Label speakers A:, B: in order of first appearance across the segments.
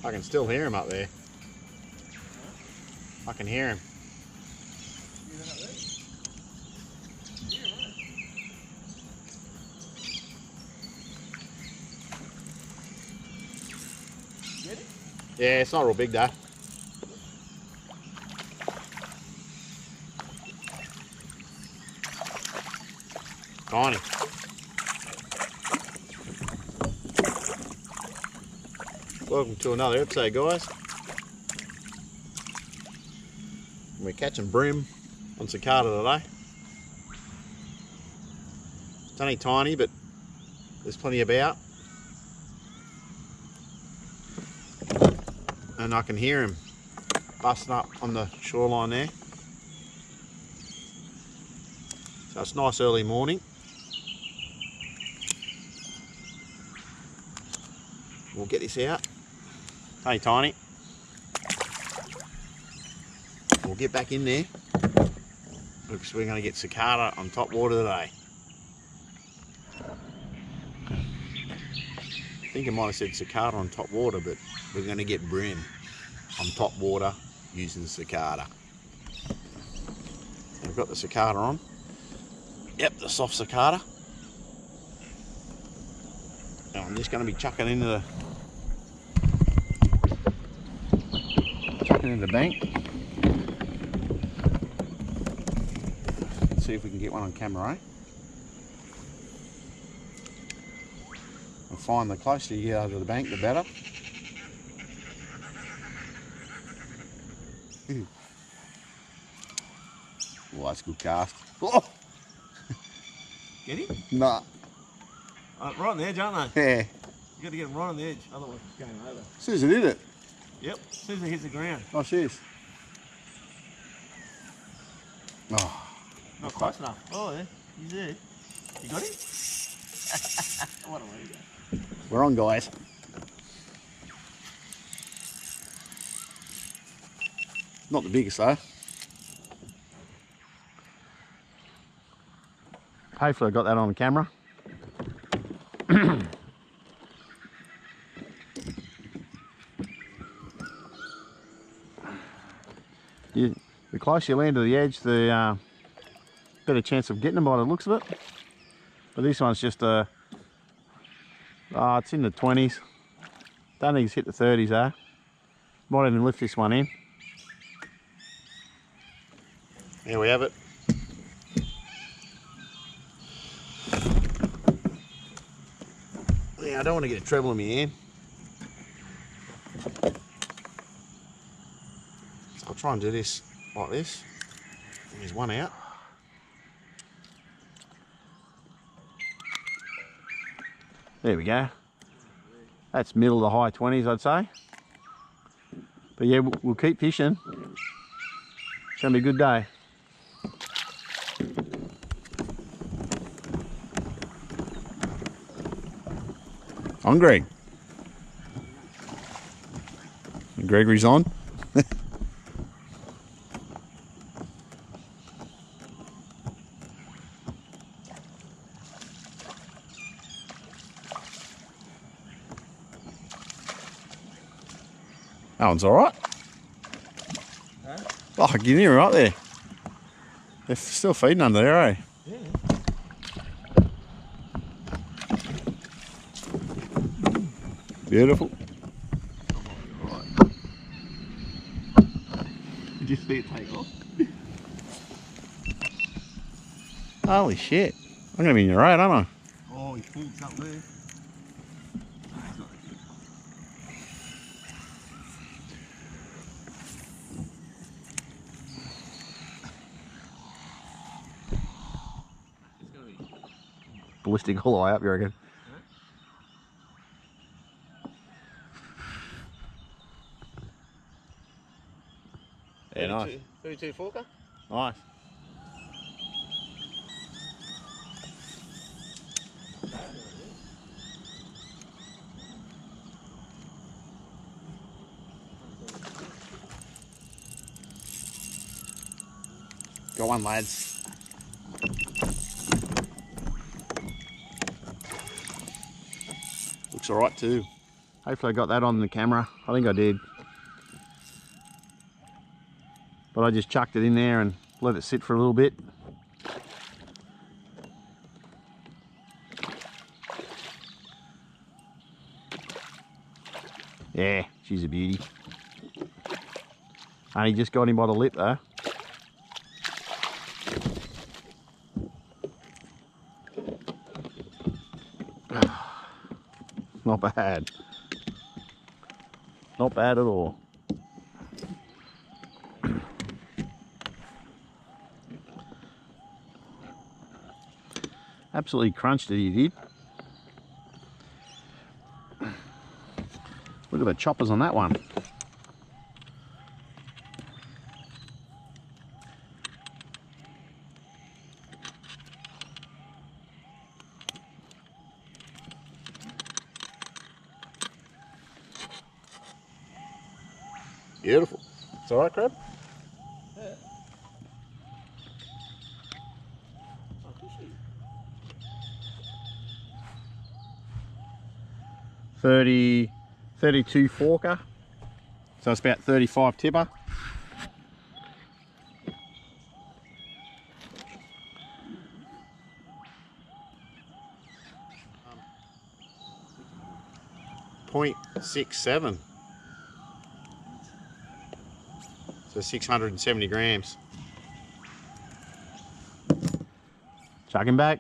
A: I can still hear him up there. I can hear him. Yeah, it's not real big though. Tiny. Welcome to another episode, guys. We're catching bream on cicada today. It's only tiny, but there's plenty about. And I can hear him busting up on the shoreline there. So it's nice early morning. We'll get this out. It's only tiny. We'll get back in there because we're going to get cicada on top water today. I think I might have said cicada on top water, but we're going to get bream on top water using the cicada. I've got the cicada on. Yep, the soft cicada. And I'm just going to be chucking into the bank. Let's see if we can get one on camera, eh? I find the closer you get over the bank, the better. Well, that's a good cast. Oh!
B: Get him?
A: Nah.
B: Right on the edge, aren't they?
A: Yeah.
B: You got to get him right on the edge, otherwise it's game over.
A: Susan did it.
B: Yep, as soon as it hits the ground.
A: Oh, she is. Oh.
B: Not close enough. Oh, yeah, he's there. You got him? What a way to go.
A: We're on, guys. Not the biggest though. Hopefully I got that on camera. The closer you land to the edge, the better chance of getting them by the looks of it. But this one's just it's in the 20s. Don't think it's hit the 30s though. Might even lift this one in. There we have it. Yeah, I don't want to get a treble in my hand. So I'll try and do this like this. There's one out. There we go. That's middle to high 20s, I'd say. But yeah, we'll keep fishing. It's going to be a good day. On Greg. Gregory's on. That one's alright.
B: Huh?
A: Oh, I can hear right there. They're still feeding under there, eh?
B: Yeah.
A: Beautiful.
B: Did you see it take off?
A: Holy shit. I'm going to be in your right, aren't I?
B: Oh, he pulled something there. No, he's not that good. It's going
A: ballistic all the way up, you reckon? Yeah, nice.
B: 32 forker.
A: Nice.
B: Go on, lads. Looks alright too.
A: Hopefully I got that on the camera. I think I did. But I just chucked it in there and let it sit for a little bit. Yeah, she's a beauty. Only just got him by the lip though. Not bad. Not bad at all. Absolutely crunched it, he did. Look at the choppers on that one.
B: Beautiful. It's alright, Crab? Yeah.
A: 32 forker. So it's about 35 tipper. .67. So 670 grams. Chuck him back.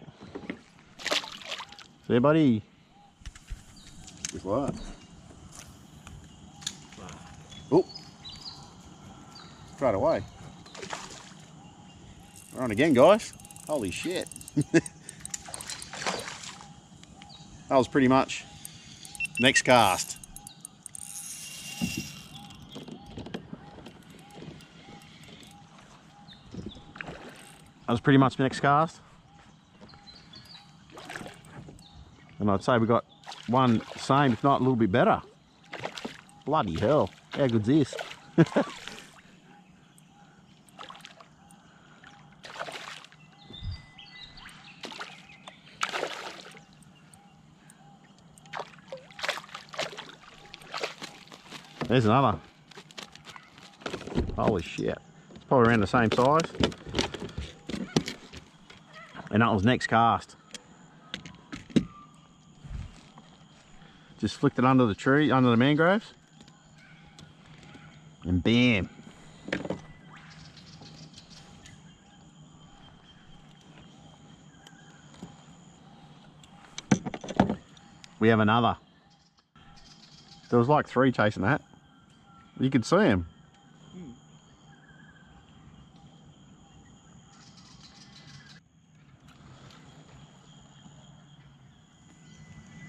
A: See you, buddy.
B: With what? Oh! Straight away. We're on again, guys. Holy shit. That was pretty much next cast.
A: That was pretty much next cast. And I'd say we got one same, if not a little bit better. Bloody hell. How good's this? There's another. Holy shit. It's probably around the same size. And that was next cast. Just flicked it under the tree, under the mangroves. And bam. We have another. There was like 3 chasing that. You could see him.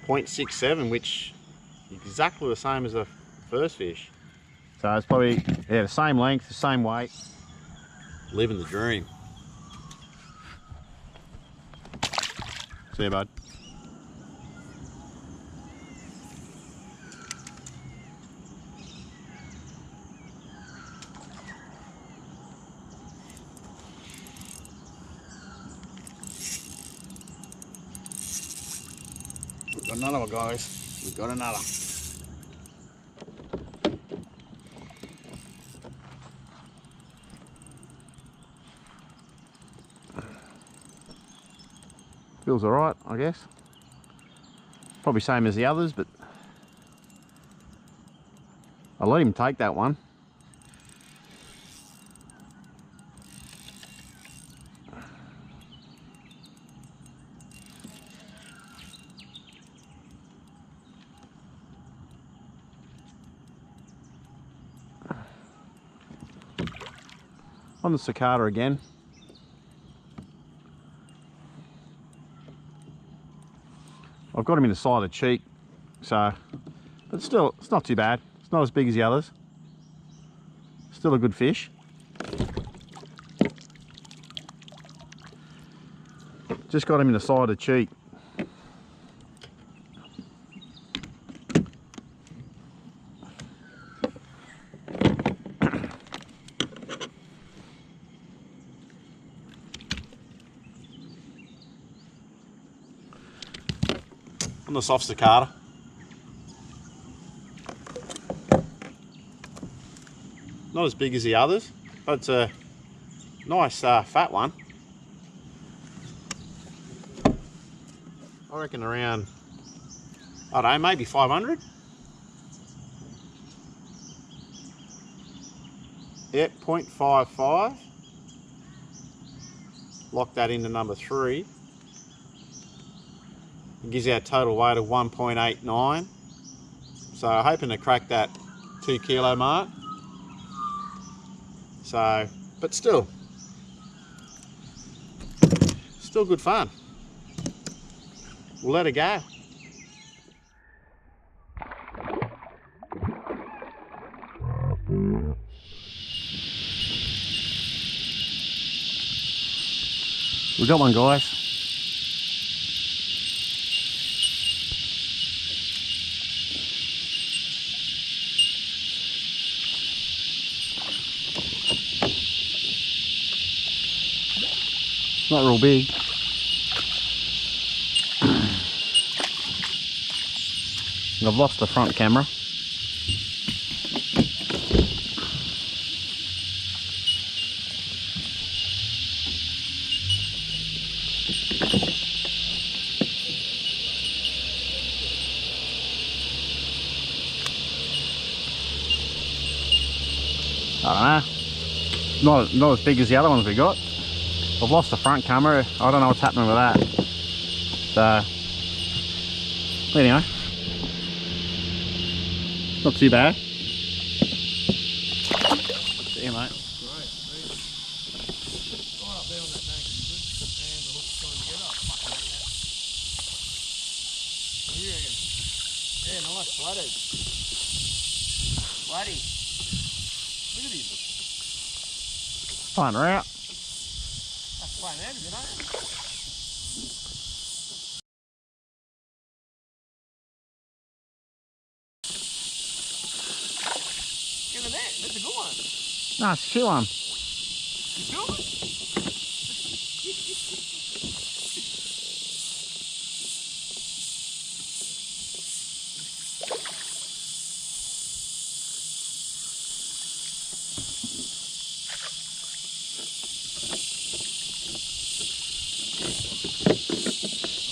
B: .67, which is exactly the same as the first fish.
A: So it's probably, yeah, the same length, the same weight.
B: Living the dream.
A: See you, bud.
B: We've got another one, guys. We've got another.
A: Feels alright, I guess. Probably same as the others, but I'll let him take that one. On the cicada again. I've got him in the side of the cheek, so, but still, it's not too bad. It's not as big as the others. Still a good fish. Just got him in the side of the cheek. On the soft cicada. Not as big as the others, but it's a nice fat one. I reckon around, I don't know, maybe 500. Yep, 0.55. Lock that into number 3. It gives you a total weight of 1.89. So hoping to crack that 2 kilo mark. So, but still good fun. We'll let it go. We got one, guys. Not real big. I've lost the front camera. I don't know. Not as big as the other ones we got. I've lost the front camera. I don't know what's happening with that. So, anyway, not too bad. See you, mate.
B: Great, sweet. Right up there on that bank is good. And the hook's going together. Fucking like that. What do you reckon? Yeah, nice. Blooded. Bloody. Look at these.
A: Fine, we're out.
B: That's fine, man, you know? Get in there. That's a good one.
A: No, it's a shit one.
B: You feel it?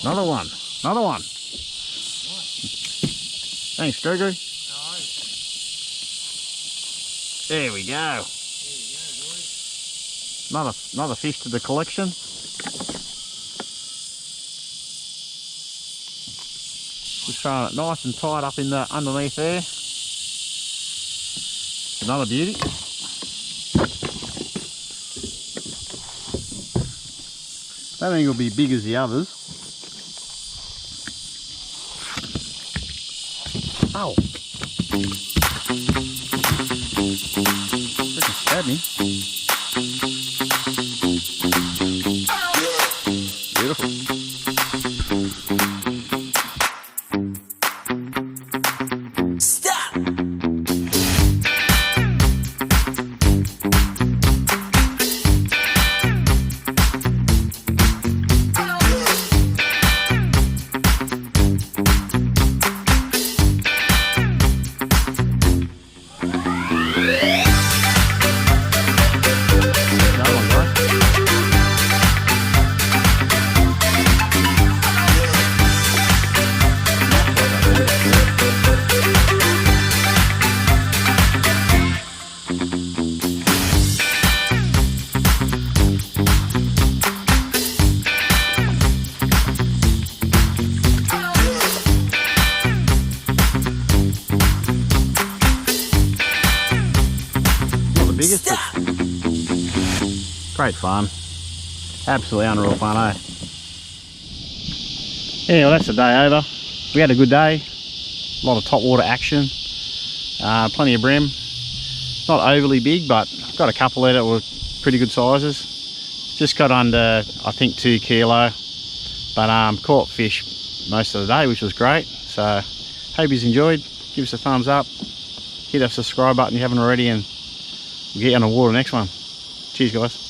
A: Another one. Another one.
B: Nice.
A: Thanks, Gregory.
B: Nice.
A: There we go.
B: There you go, boys.
A: Another fish to the collection. Just throwing it nice and tight up in the underneath there. Another beauty. Don't think it'll be big as the others. Oh! Freaking stabbed me. Beautiful. Biggest, great fun, absolutely unreal fun, eh? Yeah, well, that's the day over. we had a good day. A lot of topwater action. Plenty of bream. Not overly big, but got a couple there that were pretty good sizes. Just got under, I think, 2 kilo. But caught fish most of the day, which was great. So hope you've enjoyed. Give us a thumbs up. Hit that subscribe button if you haven't already, and we'll get you on the water next one. Cheers, guys.